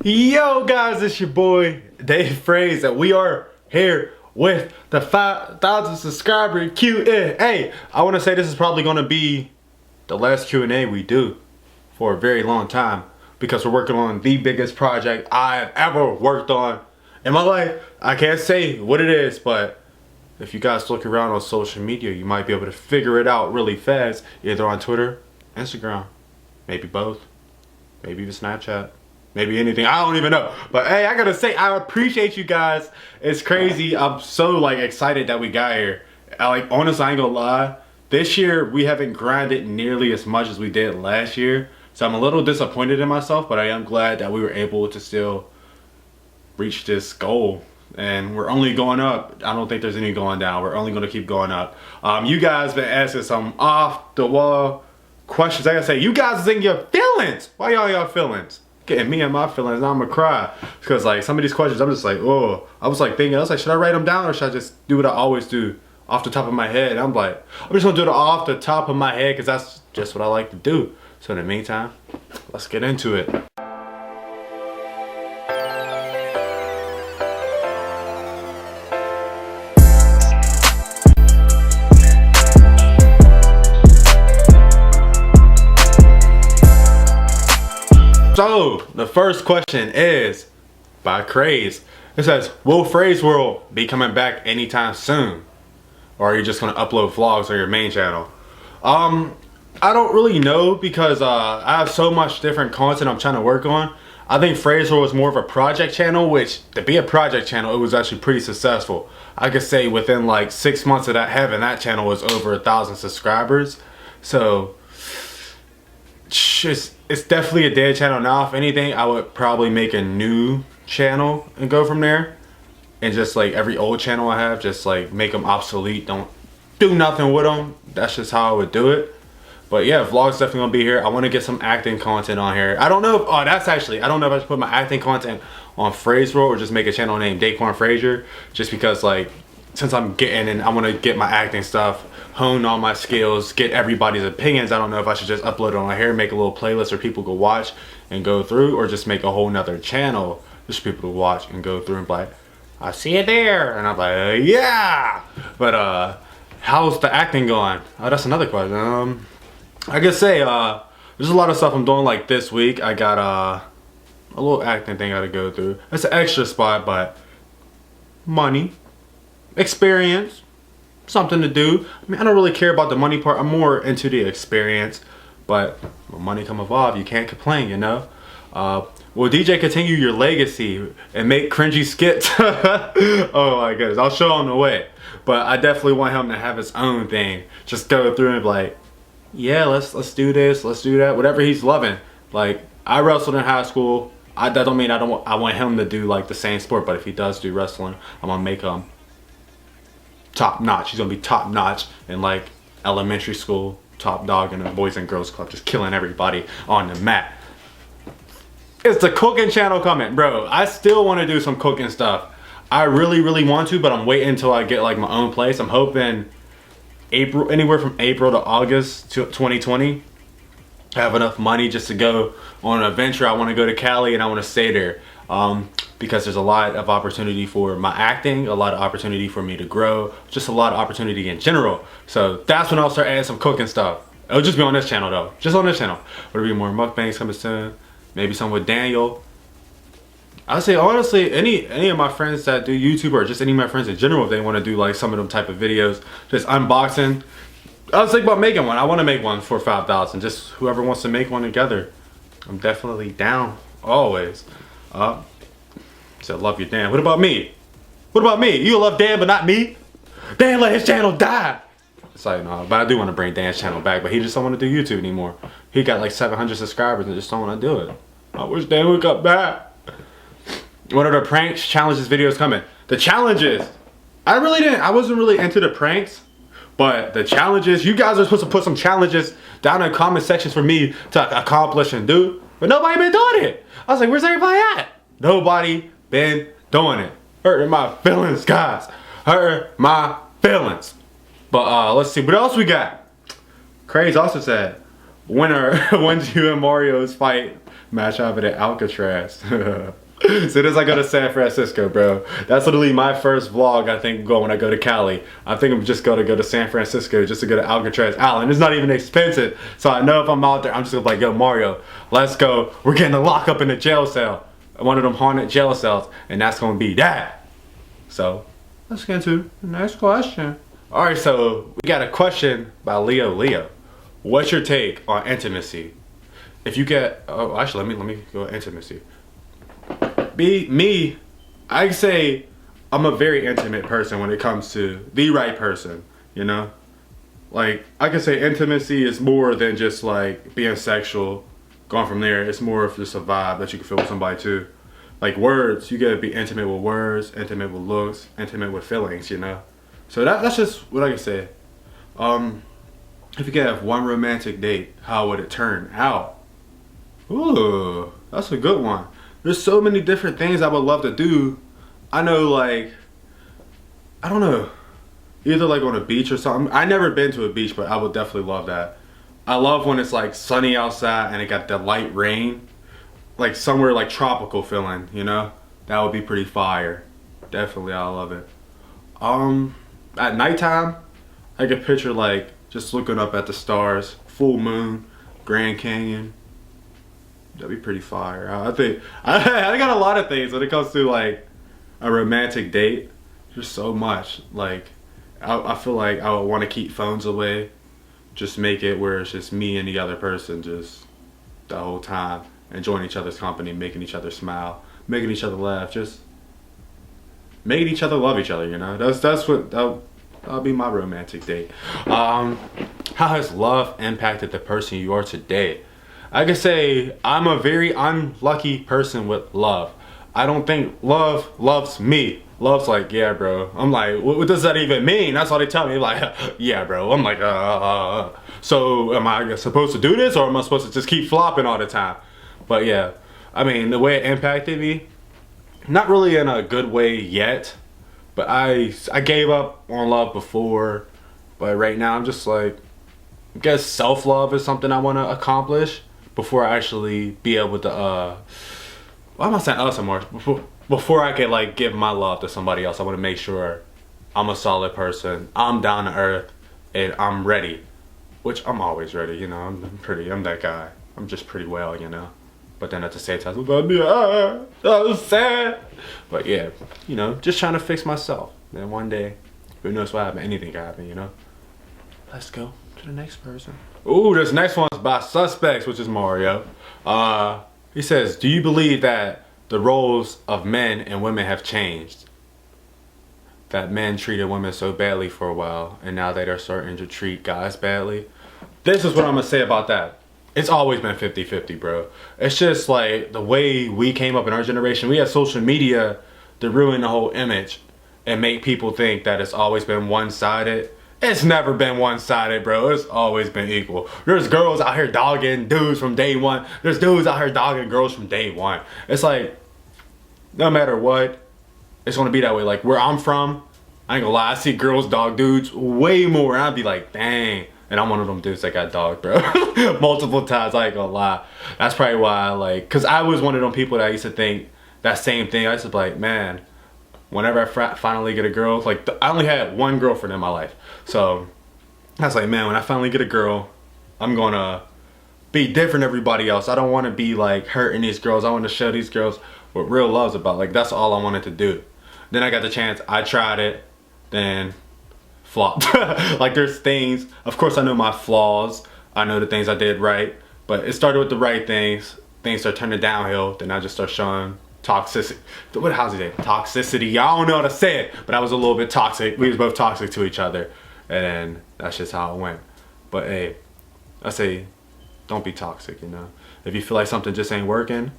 Yo guys, it's your boy Dave Fraze, and we are here with the 5,000 subscriber Q&A. I want to say this is probably going to be the last Q&A we do for a very long time, because we're working on the biggest project I've ever worked on in my life. I can't say what it is, but if you guys look around on social media, you might be able to figure it out really fast, either on Twitter, Instagram, maybe both, maybe even Snapchat. Maybe anything, I don't even know. But hey, I gotta say, I appreciate you guys. It's crazy. I'm so excited that we got here. Honestly, I ain't gonna lie. This year, we haven't grinded nearly as much as we did last year. So I'm a little disappointed in myself, but I am glad that we were able to still reach this goal. And we're only going up. I don't think there's any going down. We're only gonna keep going up. You guys been asking some off the wall questions. I gotta say, you guys is in your feelings. Why y'all feelings? Getting me and my feelings, now I'm gonna cry, because some of these questions I'm just oh, I was thinking, should I write them down or should I just do what I always do off the top of my head? And I'm just gonna do it off the top of my head because that's just what I like to do. So in the meantime, let's get into it. So, the first question is by Fraze. It says, will Fraze World be coming back anytime soon? Or are you just going to upload vlogs on your main channel? I don't really know, because I have so much different content I'm trying to work on. I think Fraze World was more of a project channel, which to be a project channel, it was actually pretty successful. I could say within 6 months of having that channel was over 1,000 subscribers. So it's definitely a dead channel now. If anything, I would probably make a new channel and go from there, and just every old channel I have, just make them obsolete, don't do nothing with them. That's just how I would do it. But yeah, vlogs definitely gonna be here. I want to get some acting content on here. I don't know if I don't know if I should put my acting content on Fraze World or just make a channel named Daquan Frazier, just because since I'm getting and I want to get my acting stuff, hone all my skills, get everybody's opinions. I don't know if I should just upload it on here, make a little playlist where people go watch and go through, or just make a whole nother channel just for people to watch and go through and be I see it there, and I'm yeah. But how's the acting going? Oh, that's another question. I could say there's a lot of stuff I'm doing this week. I got a little acting thing I gotta go through. It's an extra spot, but money, experience, something to do. I mean, I don't really care about the money part. I'm more into the experience, but when money come involved, you can't complain, you know. Will DJ continue your legacy and make cringy skits? Oh my goodness, I'll show him the way. But I definitely want him to have his own thing. Just go through and be yeah, let's do this, let's do that, whatever he's loving. I wrestled in high school. That don't mean I want him to do the same sport, but if he does do wrestling, I'm gonna make him top notch. He's gonna be top notch in elementary school, top dog in the Boys and Girls Club, just killing everybody on the mat. It's the cooking channel coming, bro. I still want to do some cooking stuff. I really want to, but I'm waiting until I get my own place. I'm hoping April, anywhere from April to August 2020. I have enough money just to go on an adventure. I want to go to Cali and I want to stay there. Because there's a lot of opportunity for my acting, a lot of opportunity for me to grow, just a lot of opportunity in general. So that's when I'll start adding some cooking stuff. It'll just be on this channel though, just on this channel. There'll be more mukbangs coming soon, maybe some with Daniel. I'd say honestly, any of my friends that do YouTube, or just any of my friends in general, if they want to do some of them type of videos, just unboxing. I was thinking about making one. I want to make one for 5,000. Just whoever wants to make one together, I'm definitely down, always. Said love your Dan. What about me? What about me? You love Dan but not me? Dan let his channel die. It's no, but I do want to bring Dan's channel back, but he just don't want to do YouTube anymore. He got 700 subscribers and just don't want to do it. I wish Dan would come back. What are the pranks, challenges, videos coming? The challenges. I wasn't really into the pranks, but the challenges, you guys are supposed to put some challenges down in the comment sections for me to accomplish and do, but nobody been doing it. I was where's everybody at? Nobody been doing it. Hurting my feelings, guys. Hurting my feelings. But let's see what else we got. Fraze also said, when do you and Mario's fight Match up at Alcatraz. As soon as I go to San Francisco, bro, that's literally my first vlog. I think when I go to Cali, I think I'm just gonna go to San Francisco just to go to Alcatraz Island. It's not even expensive, so I know if I'm out there, I'm just gonna be like, yo, Mario, let's go. We're getting a lock up in a jail cell, one of them haunted jail cells, and that's gonna be that. So let's get into the next question. All right, so we got a question by Leo. Leo, what's your take on intimacy? If you get, oh, actually, let me go intimacy. Me, I say I'm a very intimate person when it comes to the right person, you know? Like, I could say intimacy is more than just like being sexual. Going from there, it's more of just a vibe that you can feel with somebody too. Like words, you gotta be intimate with words, intimate with looks, intimate with feelings, you know? So that's just what I can say. If you could have one romantic date, how would it turn out? Ooh, that's a good one. There's so many different things I would love to do. I know, like, I don't know, either like on a beach or something. I never been to a beach, but I would definitely love that. I love when it's like sunny outside and it got the light rain, like somewhere like tropical feeling, you know? That would be pretty fire. Definitely, I love it. At nighttime, I could picture like just looking up at the stars, full moon, Grand Canyon. That'd be pretty fire. I think I got a lot of things when it comes to like a romantic date. There's so much. Like I feel like I would want to keep phones away. Just make it where it's just me and the other person just the whole time, enjoying each other's company, making each other smile, making each other laugh, just making each other love each other, you know? That's what that'll be my romantic date. How has love impacted the person you are today? I could say I'm a very unlucky person with love. I don't think love loves me. Love's like, yeah, bro. I'm like, what does that even mean? That's all they tell me. Like, yeah, bro. I'm like, so am I supposed to do this, or am I supposed to just keep flopping all the time? But yeah, I mean, the way it impacted me, not really in a good way yet, but I gave up on love before, but right now I'm just like, I guess self-love is something I want to accomplish before I actually be able to, why am I saying us more? Before I can like give my love to somebody else, I want to make sure I'm a solid person, I'm down to earth, and I'm ready. Which I'm always ready, you know, I'm that guy. I'm just pretty well, you know. But then at the same time, that was sad. But yeah, you know, just trying to fix myself. And one day, who knows what happens, anything can happen, you know. Let's go to the next person. Ooh, this next one's by Suspects, which is Mario. He says, do you believe that the roles of men and women have changed? That men treated women so badly for a while, and now they are starting to treat guys badly. This is what I'm gonna say about that. It's always been 50-50, bro. It's just like the way we came up in our generation. We had social media to ruin the whole image and make people think that it's always been one-sided. It's never been one-sided, bro. It's always been equal. There's girls out here dogging dudes from day one. There's dudes out here dogging girls from day one. It's like, no matter what, it's gonna be that way. Like where I'm from, I ain't gonna lie, I see girls dog dudes way more, and I'd be like, dang. And I'm one of them dudes that got dogged, bro. Multiple times, I ain't gonna lie. That's probably why I like, cause I was one of them people that used to think that same thing. I used to be like, man, whenever I finally get a girl, like I only had one girlfriend in my life. So I was like, man, when I finally get a girl, I'm gonna be different than everybody else. I don't wanna be like hurting these girls. I wanna show these girls what real love's about. Like that's all I wanted to do. Then I got the chance, I tried it, then flopped. Like there's things, of course I know my flaws, I know the things I did right, but it started with the right things start turning downhill, then I just start showing toxicity. How's it? Toxicity, I don't know how to say it, but I was a little bit toxic. We was both toxic to each other, and that's just how it went. But hey, I say, don't be toxic, you know? If you feel like something just ain't working,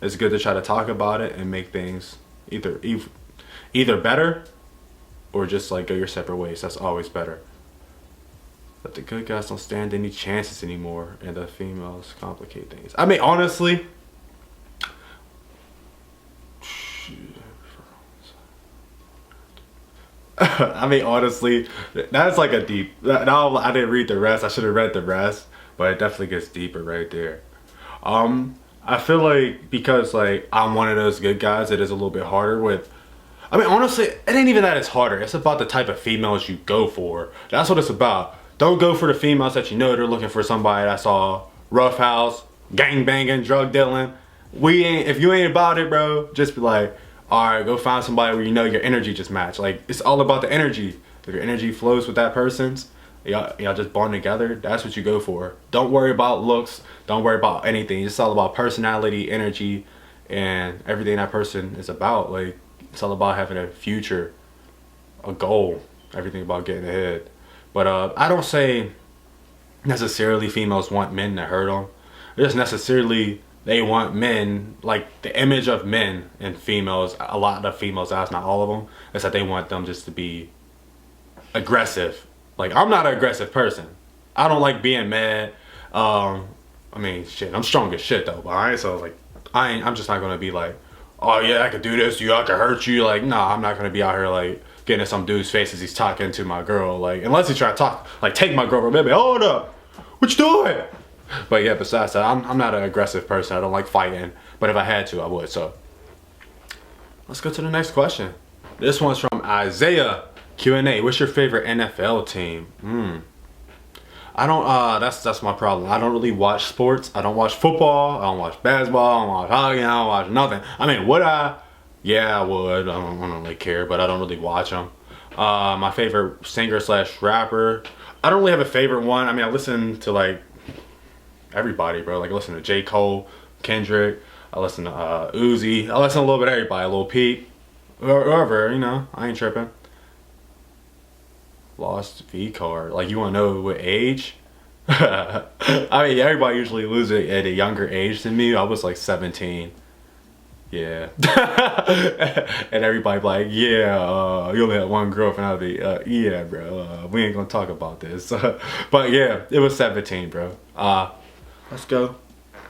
it's good to try to talk about it and make things either better or just like go your separate ways. That's always better. But the good guys don't stand any chances anymore, and the females complicate things. I mean, honestly, that's like a deep. Now I didn't read the rest. I should have read the rest, but it definitely gets deeper right there. I feel like because like I'm one of those good guys, it is a little bit harder with. I mean, honestly, it ain't even that it's harder. It's about the type of females you go for. That's what it's about. Don't go for the females that you know they're looking for somebody that's all rough house, gang banging, drug dealing. We ain't. If you ain't about it, bro, just be like, all right, go find somebody where you know your energy just match. Like it's all about the energy. If your energy flows with that person's, y'all just bond together. That's what you go for. Don't worry about looks. Don't worry about anything. It's all about personality, energy, and everything that person is about. Like it's all about having a future, a goal. Everything about getting ahead. But I don't say necessarily females want men to hurt them. Just necessarily they want men, like the image of men and females. A lot of females, that's not all of them. Is that they want them just to be aggressive. Like I'm not an aggressive person. I don't like being mad. I mean, shit, I'm strong as shit though. But I ain't so like I'm just not gonna be like, oh yeah, I could do this to you. I could hurt you. Like nah, I'm not gonna be out here like getting in some dude's face as he's talking to my girl. Like unless he's trying to talk, like take my girl, maybe hold up, what you doing? But yeah, besides that, I'm not an aggressive person. I don't like fighting. But if I had to, I would. So let's go to the next question. This one's from Isaiah. Q&A, what's your favorite NFL team? I don't, that's my problem. I don't really watch sports. I don't watch football. I don't watch basketball. I don't watch hockey. I don't watch nothing. I mean, would I? Yeah, I would. I don't really care, but I don't really watch them. My favorite singer slash rapper, I don't really have a favorite one. I mean, I listen to like everybody, bro. Like I listen to J. Cole, Kendrick. I listen to Uzi. I listen to a little bit of everybody. A Lil Peep. Whoever, you know, I ain't tripping. Lost V card. Like you want to know what age? I mean, everybody usually loses it at a younger age than me. I was like 17. Yeah. And everybody like, yeah, you only had one girlfriend. I'll be, yeah, bro. We ain't gonna talk about this. But yeah, it was 17, bro. Let's go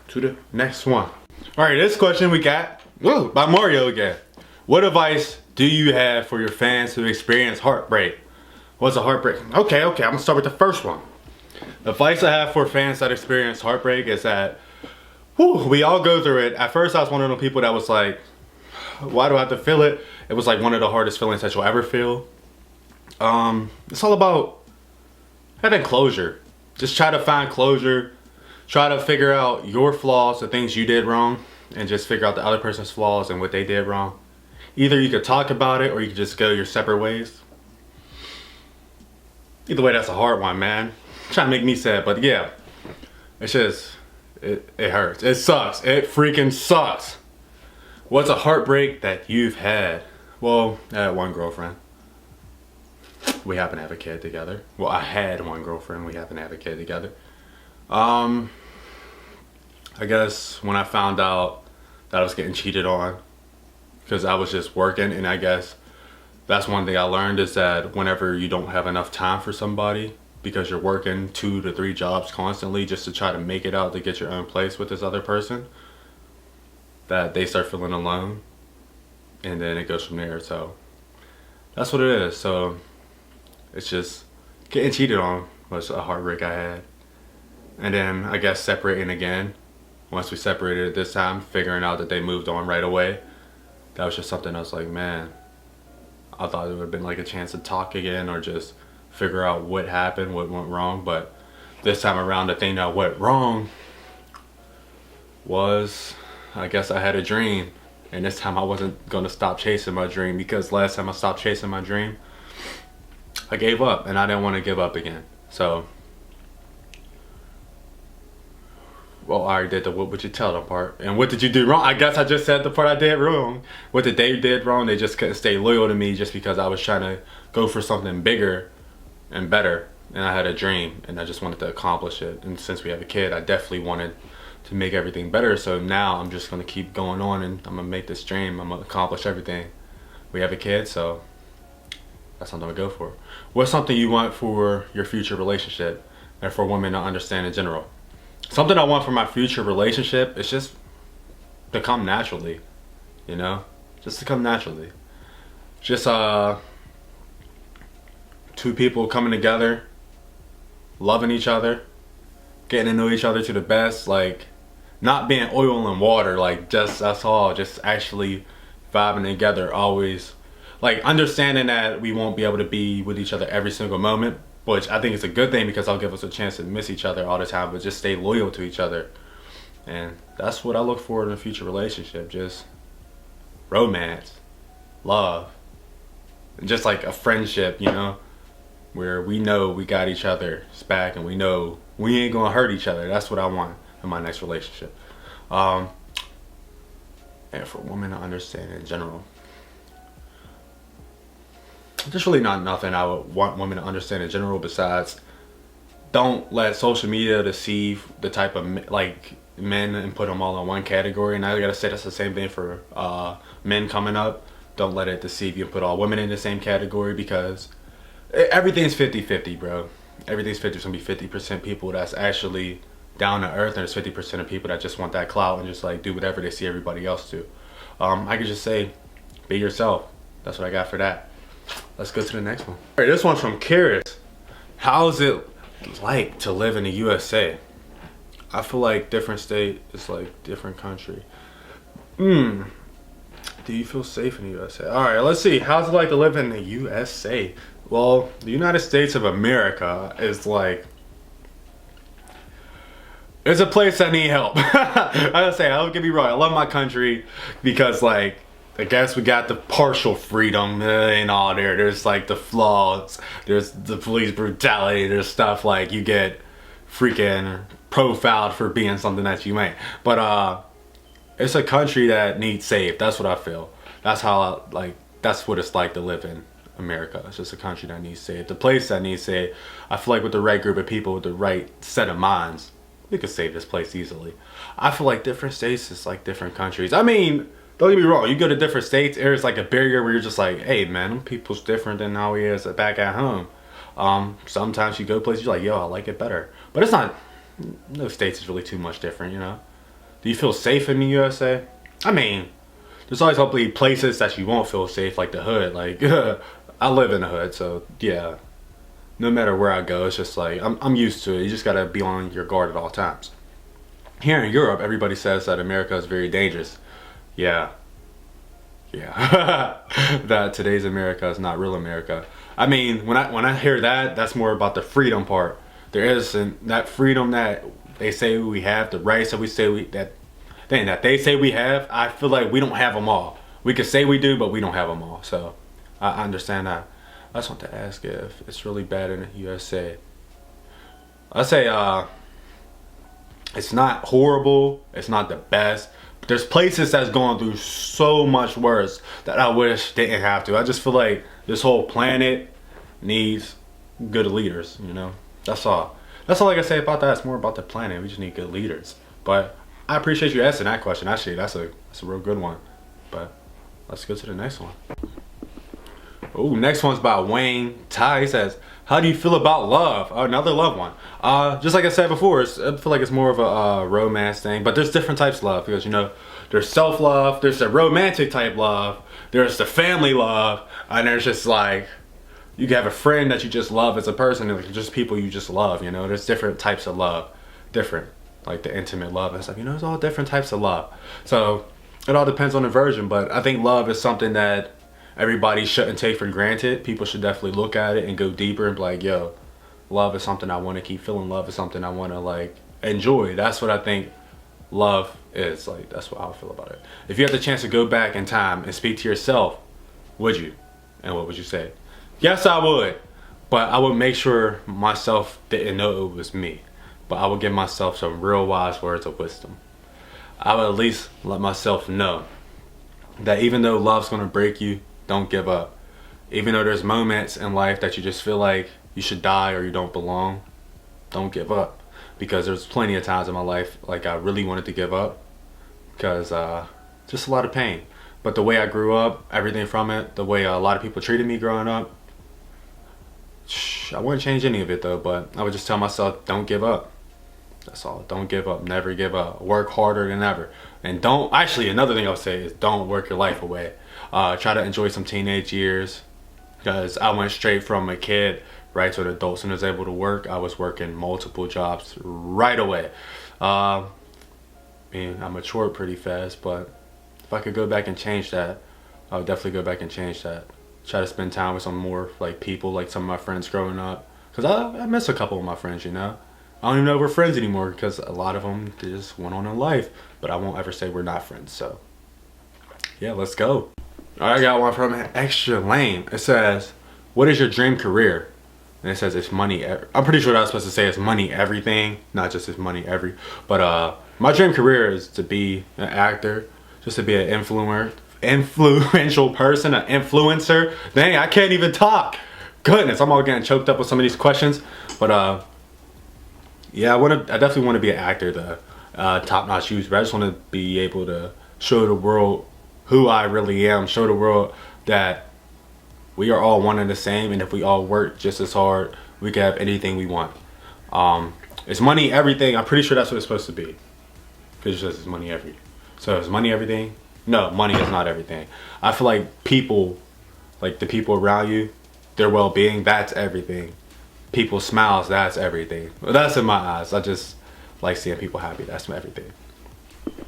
to the next one. All right, this question we got by Mario again. What advice do you have for your fans who experience heartbreak? What's a heartbreak? Okay, I'm gonna start with the first one. The advice I have for fans that experience heartbreak is that we all go through it. At first I was one of the people that was like, why do I have to feel it? It was like one of the hardest feelings that you'll ever feel. It's all about having closure. Just try to find closure. Try to figure out your flaws, the things you did wrong, and just figure out the other person's flaws and what they did wrong. Either you could talk about it or you could just go your separate ways. Either way, that's a hard one, man. Trying to make me sad, but yeah. It's just, it hurts. It sucks. It freaking sucks. What's a heartbreak that you've had? Well, I had one girlfriend. We happen to have a kid together. Well, I had one girlfriend. We happen to have a kid together. I guess when I found out that I was getting cheated on, because I was just working, and I guess that's one thing I learned is that whenever you don't have enough time for somebody because you're working 2 to 3 jobs constantly just to try to make it out to get your own place with this other person, that they start feeling alone, and then it goes from there. So that's what it is. So it's just getting cheated on was a heartbreak I had. And then I guess separating again. Once we separated this time, figuring out that they moved on right away, that was just something I was like, man, I thought it would have been like a chance to talk again or just figure out what happened, what went wrong. But this time around, the thing that went wrong was, I guess I had a dream. And this time I wasn't going to stop chasing my dream, because last time I stopped chasing my dream, I gave up, and I didn't want to give up again. So, well, I already did the what would you tell them part. And what did you do wrong? I guess I just said the part I did wrong. What did they did wrong? They just couldn't stay loyal to me just because I was trying to go for something bigger and better. And I had a dream, and I just wanted to accomplish it. And since we have a kid, I definitely wanted to make everything better. So now I'm just going to keep going on, and I'm going to make this dream. I'm going to accomplish everything. We have a kid, so that's something to go for. What's something you want for your future relationship and for women to understand in general? Something I want for my future relationship is just to come naturally, you know? Just to come naturally. Just 2 people coming together, loving each other, getting to know each other to the best. Like, not being oil and water, like just us all just actually vibing together always, like understanding that we won't be able to be with each other every single moment, which I think is a good thing because I'll give us a chance to miss each other all the time, but just stay loyal to each other. And that's what I look for in a future relationship, just romance, love, and just like a friendship, you know, where we know we got each other's back and we know we ain't gonna hurt each other. That's what I want in my next relationship. And for women to understand in general, there's really not nothing I would want women to understand in general besides don't let social media deceive the type of like men and put them all in one category. And I gotta say that's the same thing for men coming up. Don't let it deceive you and put all women in the same category, because everything's 50-50, bro. Everything's 50. It's gonna be 50% people that's actually down to earth, and there's 50% of people that just want that clout and just like do whatever they see everybody else do. I could just say, be yourself. That's what I got for that. Let's go to the next one. All right, this one's from Karis. How is it like to live in the USA? I feel like different state is like different country. Do you feel safe in the USA? All right, let's see. How's it like to live in the USA? Well, the United States of America is like, it's a place that need help. I gotta say, don't get me wrong, I love my country because like, I guess we got the partial freedom and all there. There's like the flaws, there's the police brutality, there's stuff like you get freaking profiled for being something that you ain't. But it's a country that needs saved. That's what I feel. That's how that's what it's like to live in America. It's just a country that needs saved. The place that needs saved. I feel like with the right group of people, with the right set of minds, we could save this place easily. I feel like different states is like different countries. I mean, don't get me wrong, you go to different states, there's like a barrier where you're just like, hey man, them people's different than how he is back at home. Sometimes you go places, you're like, yo, I like it better. But it's not, no states is really too much different, you know? Do you feel safe in the USA? I mean, there's always hopefully places that you won't feel safe, like the hood. Like, I live in the hood, so yeah. No matter where I go, it's just like, I'm used to it. You just gotta be on your guard at all times. Here in Europe, everybody says that America is very dangerous. Yeah. That today's America is not real America. I mean, when I hear that, that's more about the freedom part. There isn't that freedom that they say we have, the rights that we say that they say we have. I feel like we don't have them all. We could say we do, but we don't have them all. So I understand that. I just want to ask if it's really bad in the USA. I say it's not horrible. It's not the best. But there's places that's going through so much worse that I wish didn't have to. I just feel like this whole planet needs good leaders. You know, that's all. That's all I can say about that. It's more about the planet. We just need good leaders. But I appreciate you asking that question. Actually, that's a real good one. But let's go to the next one. Oh, next one's by Wayne Ty. He says, how do you feel about love? Another love one. Just like I said before, I feel like it's more of a romance thing. But there's different types of love. Because, you know, there's self-love. There's the romantic type love. There's the family love. And there's just like, you can have a friend that you just love as a person. And just people you just love, you know. There's different types of love. Different. Like the intimate love and stuff. You know, there's all different types of love. So it all depends on the version. But I think love is something that everybody shouldn't take for granted. People should definitely look at it and go deeper and be like, yo, love is something I want to keep feeling. Love is something I want to like enjoy. That's what I think love is. Like, that's how I feel about it. If you had the chance to go back in time and speak to yourself, would you? And what would you say? Yes, I would. But I would make sure myself didn't know it was me. But I would give myself some real wise words of wisdom. I would at least let myself know that even though love's going to break you, don't give up. Even though there's moments in life that you just feel like you should die or you don't belong, don't give up. Because there's plenty of times in my life like I really wanted to give up because just a lot of pain. But the way I grew up, everything from it, the way a lot of people treated me growing up, I wouldn't change any of it though. But I would just tell myself, don't give up. That's all. Don't give up. Never give up. Work harder than ever. And don't, actually another thing I would say is don't work your life away. Try to enjoy some teenage years, because I went straight from a kid right to an adult. As soon as I was able to work, I was working multiple jobs right away. And mean, I matured pretty fast, but if I could go back and change that, I would definitely go back and change that. Try to spend time with some more like people, like some of my friends growing up. Cause I miss a couple of my friends, you know. I don't even know if we're friends anymore because a lot of them just went on in life. But I won't ever say we're not friends. So yeah, let's go. I got one from Extra Lame. It says, "What is your dream career?" And it says it's money. I'm pretty sure what I was supposed to say is money everything, not just it's money every. But my dream career is to be an actor, just to be an influential person, an influencer. Dang, I can't even talk. Goodness, I'm all getting choked up with some of these questions. But yeah, I definitely want to be an actor, though. Top-notch youth, but I just want to be able to show the world who I really am, show the world that we are all one and the same, and if we all work just as hard, we can have anything we want. Is money everything? I'm pretty sure that's what it's supposed to be. Because it says it's money everything. So is money everything? No, money is not everything. I feel like people, like the people around you, their well-being, that's everything. People's smiles, that's everything. Well, that's in my eyes. I just like seeing people happy. That's everything.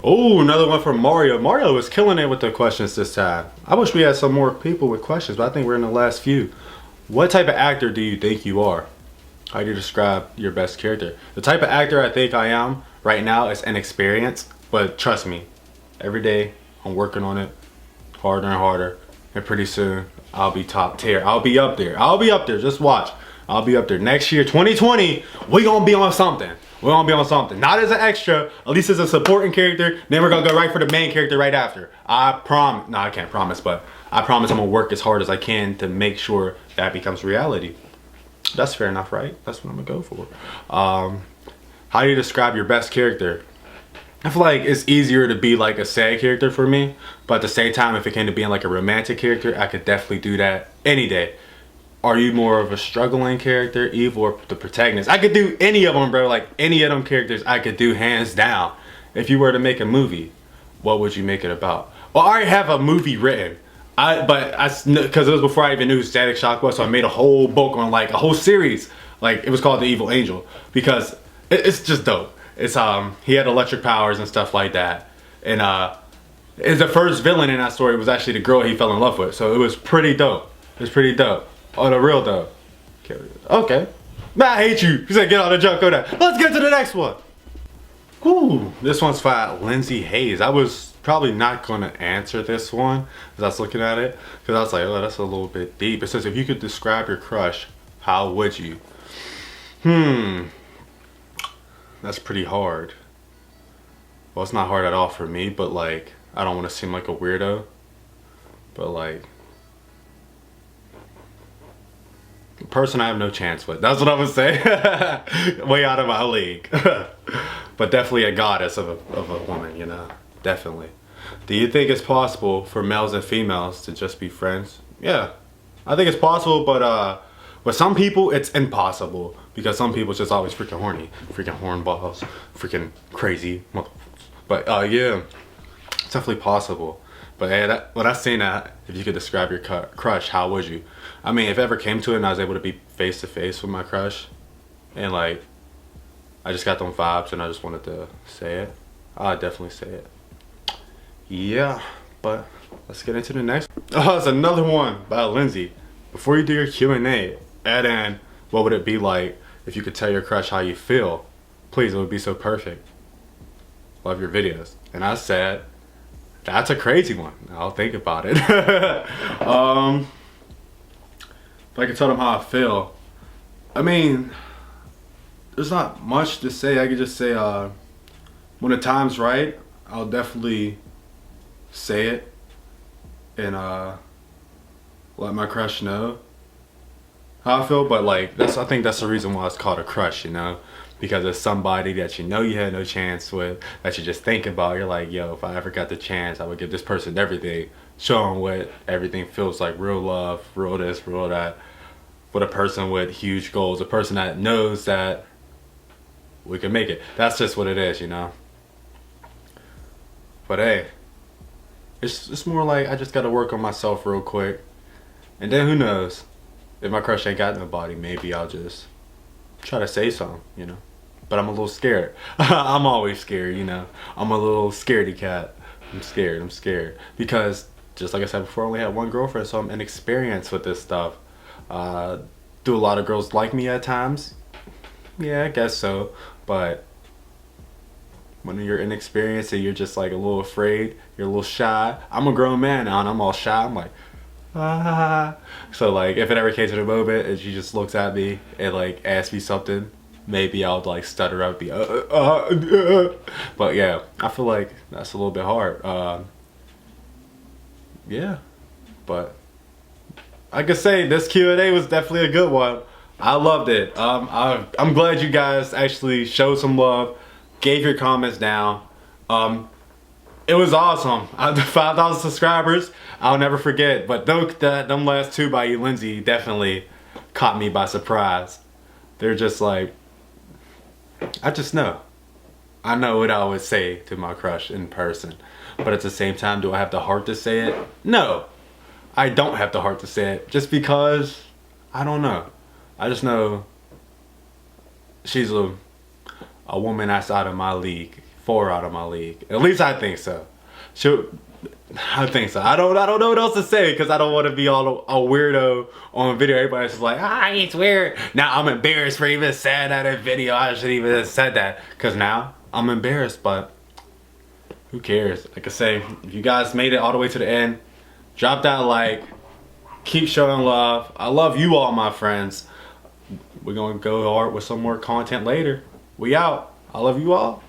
Oh, another one from Mario. Mario was killing it with the questions this time. I wish we had some more people with questions, but I think we're in the last few. What type of actor do you think you are? How do you describe your best character? The type of actor I think I am right now is inexperienced, but trust me, every day I'm working on it harder and harder, and pretty soon I'll be top tier. I'll be up there. I'll be up there. Just watch. I'll be up there. Next year, 2020, we gonna be on something. We're gonna be on something. Not as an extra, at least as a supporting character. Then we're gonna go right for the main character right after. I promise. No, I can't promise, but I promise I'm gonna work as hard as I can to make sure that becomes reality. That's fair enough, right? That's what I'm gonna go for. How do you describe your best character? I feel like it's easier to be like a sad character for me, but at the same time, if it came to being like a romantic character, I could definitely do that any day. Are you more of a struggling character, evil, or the protagonist? I could do any of them, bro. Like any of them characters I could do hands down. If you were to make a movie, what would you make it about? Well, I already have a movie written. Because it was before I even knew who Static Shock was, so I made a whole book on like a whole series. Like it was called The Evil Angel because it's just dope. It's he had electric powers and stuff like that, and the first villain in that story was actually the girl he fell in love with. So it was pretty dope. It was pretty dope. Oh, the real dope. Okay. Man, I hate you. You said get all the junk on that. Let's get to the next one. Ooh, this one's by Lindsay Hayes. I was probably not going to answer this one as I was looking at it because I was like, oh, that's a little bit deep. It says, if you could describe your crush, how would you? That's pretty hard. Well, it's not hard at all for me, but like, I don't want to seem like a weirdo. But like, a person I have no chance with. That's what I would say. Way out of my league. But definitely a goddess of a woman, you know. Definitely. Do you think it's possible for males and females to just be friends? Yeah. I think it's possible, but with some people it's impossible. Because some people just always freaking horny. Freaking hornballs. Freaking crazy. But yeah. It's definitely possible. But hey, when I seen that, if you could describe your crush, how would you? I mean, if it ever came to it and I was able to be face to face with my crush, and like, I just got them vibes and I just wanted to say it, I'd definitely say it. Yeah, but let's get into the next. Oh, it's another one by Lindsay. Before you do your Q&A, add in, what would it be like if you could tell your crush how you feel? Please, it would be so perfect. Love your videos. And I said, that's a crazy one. I'll think about it. If I can tell them how I feel, I mean, there's not much to say. I could just say, when the time's right, I'll definitely say it and let my crush know how I feel. But like, I think that's the reason why it's called a crush, you know. Because it's somebody that you know you had no chance with, that you just think about. You're like, yo, if I ever got the chance, I would give this person everything. Show them what everything feels like. Real love, real this, real that. With a person with huge goals. A person that knows that we can make it. That's just what it is, you know. But hey, it's more like I just got to work on myself real quick. And then who knows? If my crush ain't got nobody, maybe I'll just try to say something, you know. but I'm a little scared. I'm always scared, you know. I'm a little scaredy cat. I'm scared. Because, just like I said before, I only had one girlfriend, so I'm inexperienced with this stuff. Do a lot of girls like me at times? Yeah, I guess so. But when you're inexperienced and you're just like a little afraid, you're a little shy. I'm a grown man now and I'm all shy. I'm like, ah. So like, if it ever came to the moment and she just looks at me and like asks me something, maybe I'll like stutter out, be but yeah, I feel like that's a little bit hard. Yeah, but I could say this Q&A was definitely a good one. I loved it. I'm glad you guys actually showed some love, gave your comments down. It was awesome. 5,000 subscribers, I'll never forget. But them last two by you, Lindsay, definitely caught me by surprise. They're just like, I just know. I know what I would say to my crush in person. But at the same time, do I have the heart to say it? No. I don't have the heart to say it. Just because, I don't know. I just know she's a woman that's out of my league. 4 out of my league. At least I think so. I think so. I don't know what else to say because I don't want to be all a weirdo on video. Everybody's just like, it's weird. Now I'm embarrassed for even saying that in video. I shouldn't even have said that because now I'm embarrassed, but who cares? Like I say, if you guys made it all the way to the end, drop that like, keep showing love. I love you all, my friends. We're gonna go hard with some more content later. We out. I love you all.